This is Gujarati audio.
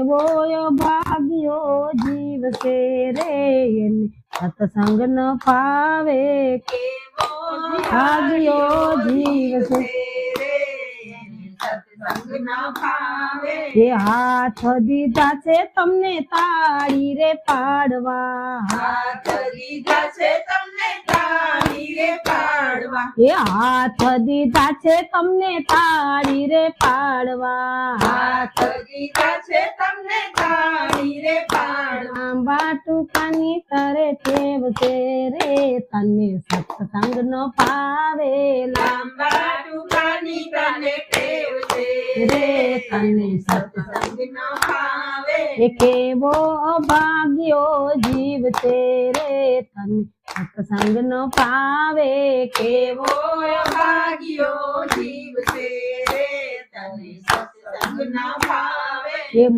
કેવો ભાગ્યો જીવ છે રે એને સત્સંગ ન ફાવે કેવો ભાગ્યો જીવ છે સત્સંગ ન ભાવે એ હાથ દીધા છે તમને તાળી રે પાડવા હાથ દીધા છે તમને તાળી રે પાડવા એ હાથ દીધા છે તમને તાળી રે પાડવા હાથ દીધા છે તમને તાળી રે પાડવા આંબા ટૂંકાની તરે ટેવ છે રે તને સત્સંગ ન ફાવે લાંબા ટૂંકાની તને ટેવ છે રે તને સત્સંગ ન ભાવે એ કેવો ભાગ્યો જીવ છે રે તને સત્સંગ ન ફાવે કેવો ભાગ્યો જીવ છે રે તને સત્સંગ ન ભાવે એ